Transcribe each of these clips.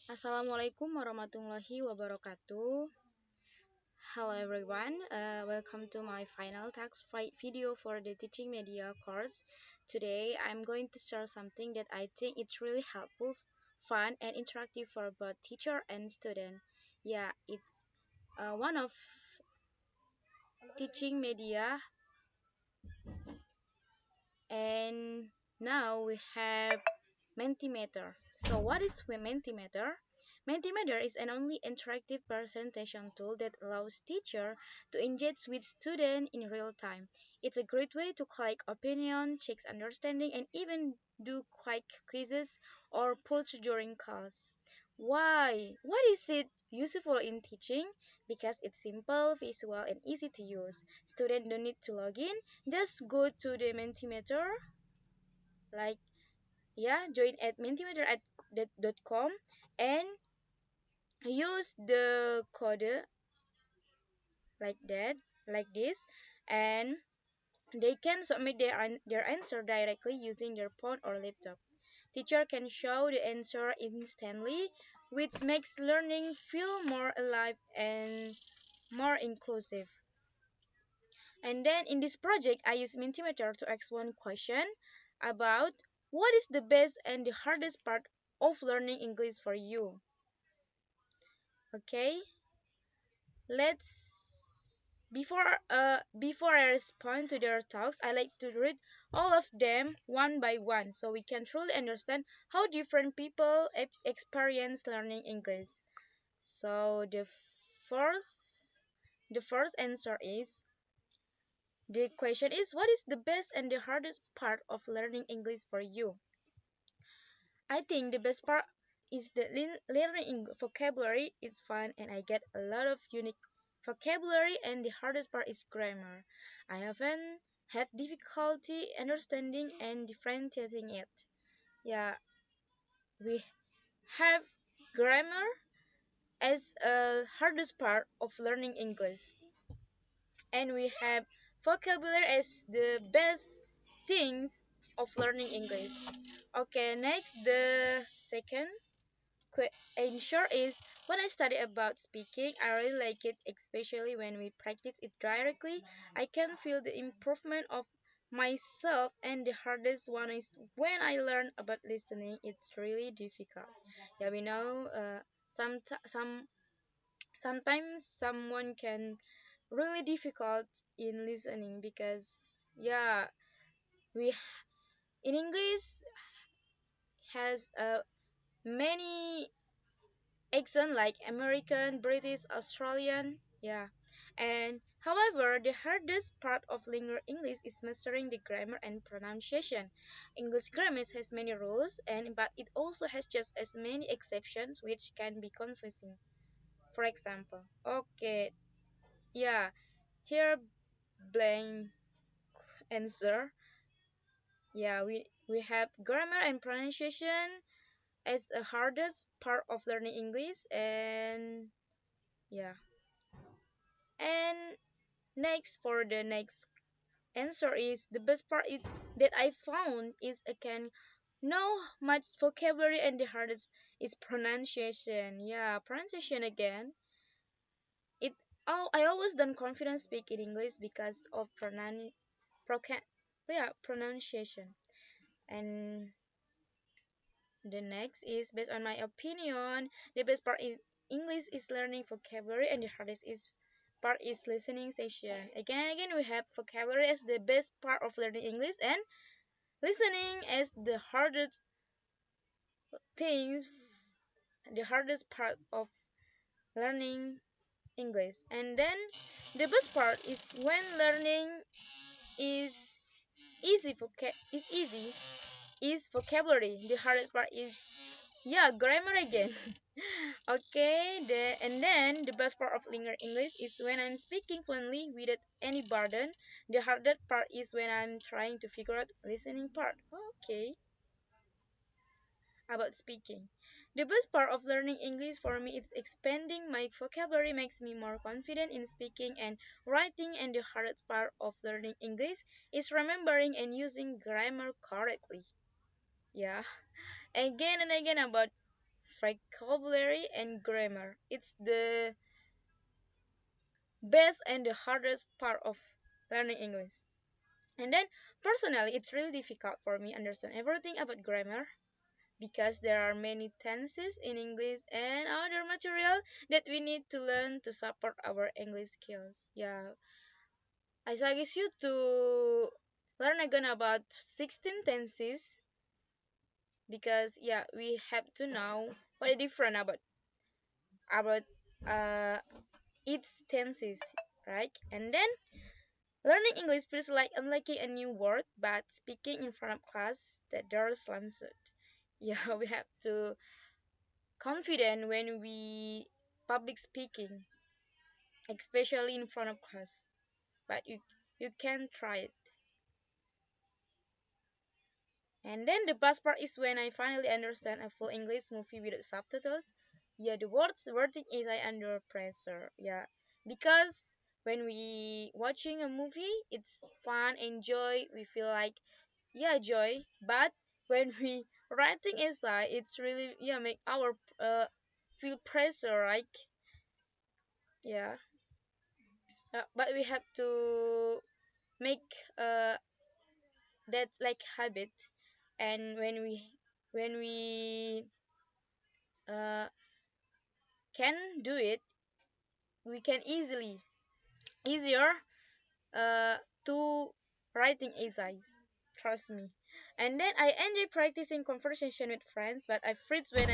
Assalamualaikum warahmatullahi wabarakatuh. Hello everyone, welcome to my final task video for the teaching media course. Today I'm going to share something that I think it's really helpful, fun and interactive for both teacher and student. Yeah, it's one of teaching media, and now we have Mentimeter. So what is Mentimeter? Mentimeter is an only interactive presentation tool that allows teacher to engage with students in real time. It's a great way to collect opinion, check understanding, and even do quick quizzes or polls during class. Why? What is it useful in teaching? Because it's simple, visual, and easy to use. Students don't need to log in. Just go to the Mentimeter, like join at mentimeter.com and use the code like that, like this, and they can submit their answer directly using their phone or laptop. Teacher can show the answer instantly, which makes learning feel more alive and more inclusive. And then in this project, I use Mentimeter to ask one question about what is the best and the hardest part of learning English for you. Okay, let's before I respond to their talks, I like to read all of them one by one so we can truly understand how different people experience learning English. So first the first answer is the question is what is the best and the hardest part of learning English for you? I think the best part is that learning vocabulary is fun and I get a lot of unique vocabulary, and the hardest part is grammar. I often have difficulty understanding and differentiating it. Yeah, we have grammar as a hardest part of learning English, and we have vocabulary as the best things of learning English. Okay, next the second answer is when I study about speaking, I really like it, especially when we practice it directly. I can feel the improvement of myself, and the hardest one is when I learn about listening. It's really difficult. Yeah, we know sometimes someone can really difficult in listening because yeah we in English has many accent like American, British, Australian, yeah. And however, the hardest part of lingual English is mastering the grammar and pronunciation. English grammar has many rules, and but it also has just as many exceptions, which can be confusing. For example, okay, yeah, here blank answer. Yeah, we have grammar and pronunciation as a hardest part of learning English, and yeah. And next for the next answer is the best part is that I found is I can know much vocabulary, and the hardest is pronunciation. Yeah, pronunciation again. It I always don't confident speak in English because of proca- pronunciation. And the next is based on my opinion, the best part in English is learning vocabulary, and the hardest is part is listening session. Again and again, we have vocabulary as the best part of learning English, and listening as the hardest things, the hardest part of learning English. And then the best part is when learning is easy is vocabulary. The hardest part is yeah, grammar again. Okay, and then the best part of learning English is when I'm speaking fluently without any burden. The hardest part is when I'm trying to figure out listening part. Okay, about speaking. The best part of learning English for me is expanding my vocabulary makes me more confident in speaking and writing, and the hardest part of learning English is remembering and using grammar correctly. Yeah, again and again about vocabulary and grammar. It's the best and the hardest part of learning English. And then personally, it's really difficult for me understand everything about grammar because there are many tenses in English and other material that we need to learn to support our English skills. Yeah, I suggest you to learn again about 16 tenses because yeah, we have to know what is different about uh each tenses, right? And then learning English feels like unlocking a new word, but speaking in front of class, the door slams it. Yeah, we have to confident when we public speaking, especially in front of class. But you can try it. And then the best part is when I finally understand a full English movie without subtitles. Yeah, the words wording is I under pressure. Yeah, because when we watching a movie, it's fun, enjoy. We feel like yeah joy. But when we writing essay, it's really yeah make our feel pressure, right? Yeah, but we have to make that like habit, and when we uh, can do it, we can easier uh, to writing essays. Trust me. And then I enjoy practicing conversation with friends, but I freeze when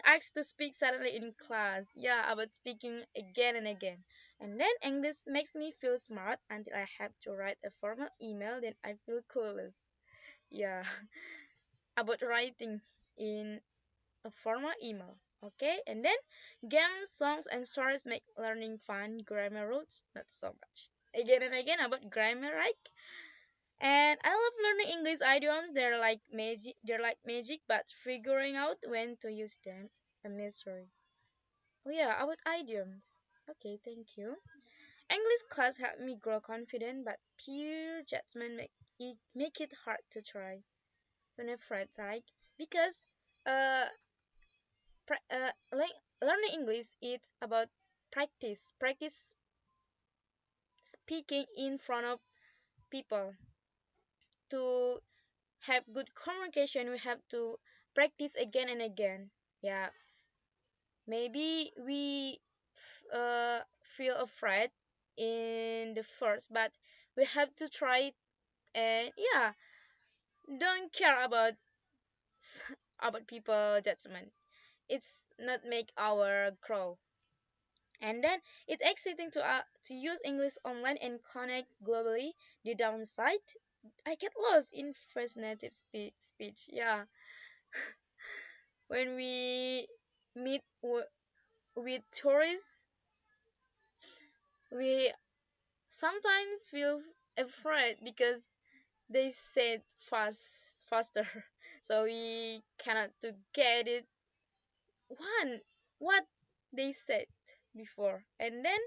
asked to speak suddenly in class. Yeah, about speaking again and again. And then English makes me feel smart until I have to write a formal email. Then I feel clueless. Yeah, about writing in a formal email. Okay, and then games, songs, and stories make learning fun. Grammar rules, not so much. Again and again about grammar, right? And I love learning English idioms. They're like magic. They're like magic, but figuring out when to use them a mystery. Oh yeah, about idioms. Okay, thank you. English class helped me grow confident, but pure judgment make it hard to try when I'm afraid, right? Because uh learning English it's about practice speaking in front of people. To have good communication, we have to practice again and again. Yeah, maybe we feel afraid in the first, but we have to try it. And yeah, don't care about about people judgment. It's not make our grow. And then it's exciting to use English online and connect globally. The downside, I get lost in first native speech. Yeah, when we meet with tourists, we sometimes feel afraid because they said faster, so we cannot to get it one what they said before. And then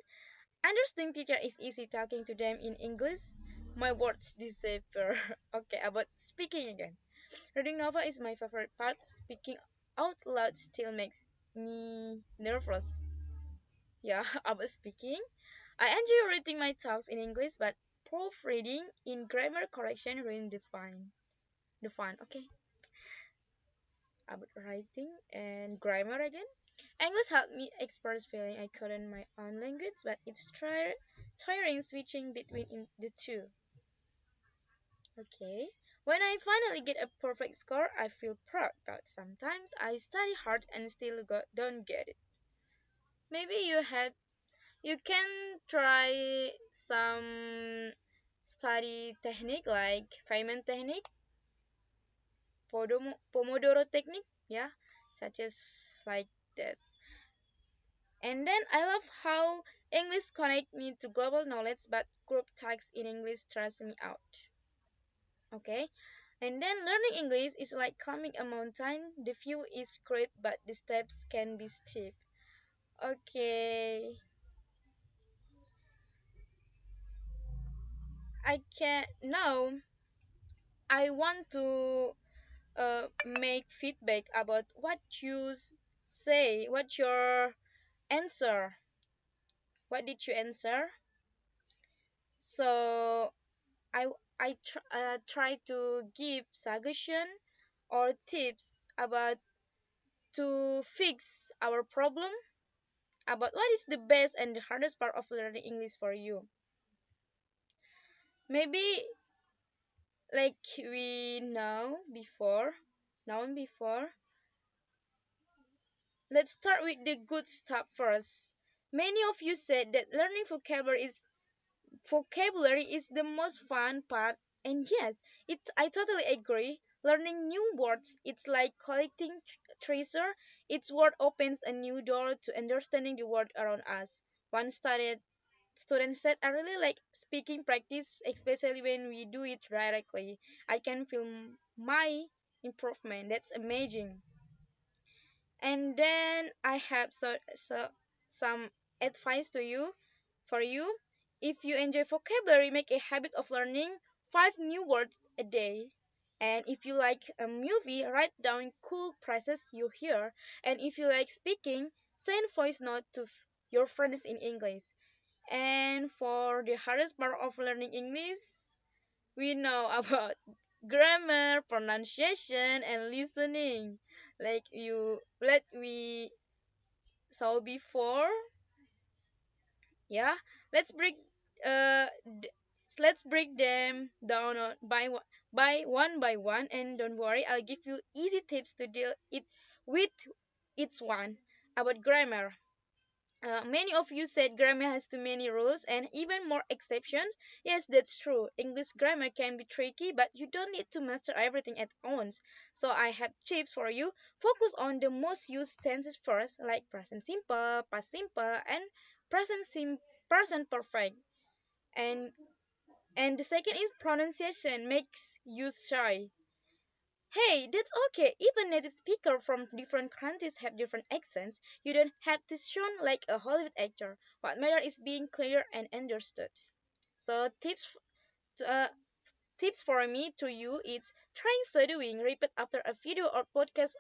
understanding teacher is easy talking to them in English. My words disappear. Okay, about speaking again. Reading novel is my favorite part. Speaking out loud still makes me nervous. Yeah, about speaking. I enjoy reading my talks in English, but proofreading in grammar correction ruin the fun. Okay, about writing and grammar again. English helped me express feeling I couldn't in my own language, but it's tiring switching between the two. Okay. When I finally get a perfect score, I feel proud, but sometimes I study hard and still don't get it. Maybe you can try some study technique like Feynman technique, Pomodoro technique, yeah, such as like that. And then I love how English connect me to global knowledge, but group tasks in English stress me out. Okay, and then learning English is like climbing a mountain. The view is great, but the steps can be steep. Okay, I can now. I want to make feedback about what you say, what your answer, what did you answer. So I try to give suggestion or tips about to fix our problem, about what is the best and the hardest part of learning English for you. Maybe like we know before. Let's start with the good stuff first. Many of you said that learning vocabulary is the most fun part, and yes, I totally agree. Learning new words, it's like collecting treasure. Each word opens a new door to understanding the world around us. One student said, I really like speaking practice, especially when we do it directly. I can feel my improvement. That's amazing. And then I have some advice to you for you. If you enjoy vocabulary, make a habit of learning 5 new words a day. And if you like a movie, write down cool phrases you hear. And if you like speaking, send voice note to your friends in English. And for the hardest part of learning English, we know about grammar, pronunciation, and listening. Like we saw before, yeah. Let's break uh d- let's break them down by one, and don't worry, I'll give you easy tips to deal it with each one. About grammar. Many of you said grammar has too many rules and even more exceptions. Yes, that's true. English grammar can be tricky, but you don't need to master everything at once. So I have tips for you. Focus on the most used tenses first, like present simple, past simple, and present perfect. And and the second is pronunciation makes you shy. Hey, that's okay. Even native speakers from different countries have different accents. You don't have to sound like a Hollywood actor. What matters is being clear and understood. So uh, tips for me to you is trying shadowing, repeat after a video or podcast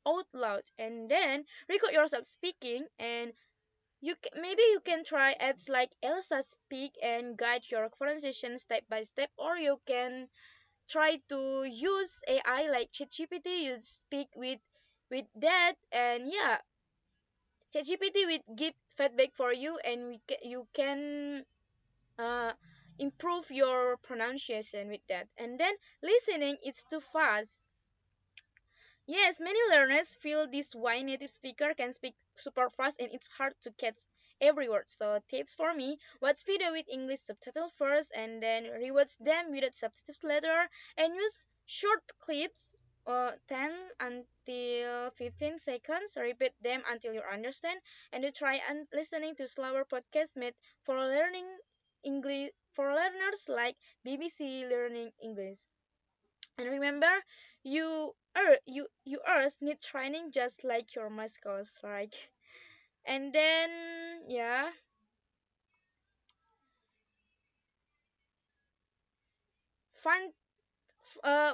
out loud, and then record yourself speaking. And maybe you can try apps like Elsa Speak and guide your pronunciation step by step, or you can try to use AI like ChatGPT. You speak with that, and yeah, ChatGPT will give feedback for you, and you can uh, improve your pronunciation with that. And then listening, it's too fast. Yes, many learners feel this why native speaker can speak super fast and it's hard to catch every word. So tips for me, watch video with English subtitle first and then rewatch them without subtitles later, and use short clips 10 until 15 seconds, repeat them until you understand, and to try and listening to slower podcasts made for learning English for learners like BBC Learning English. And remember, you need training just like your muscles, right? And then yeah, fun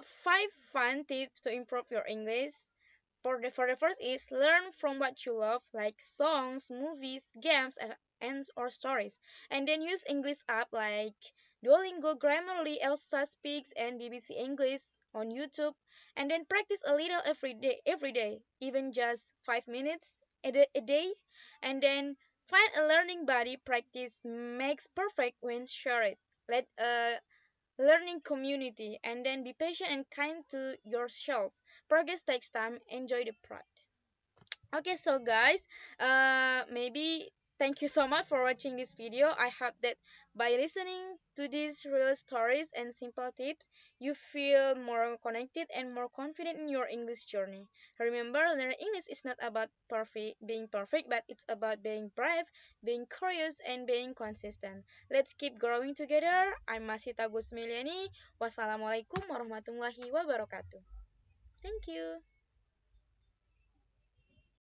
5 fun tips to improve your English. For the first is learn from what you love, like songs, movies, games, and or stories. And then use English app like Duolingo, Grammarly, Elsa Speaks, and BBC English on YouTube. And then practice a little every day, even just 5 minutes a day. And then find a learning buddy. Practice makes perfect when shared. Let learning community, and then be patient and kind to yourself. Progress takes time. Enjoy the process. Okay, so guys, maybe thank you so much for watching this video. I hope that by listening to these real stories and simple tips, you feel more connected and more confident in your English journey. Remember, learning English is not about being perfect, but it's about being brave, being curious, and being consistent. Let's keep growing together. I'm Masita Gusmiliani. Wassalamualaikum warahmatullahi wabarakatuh. Thank you.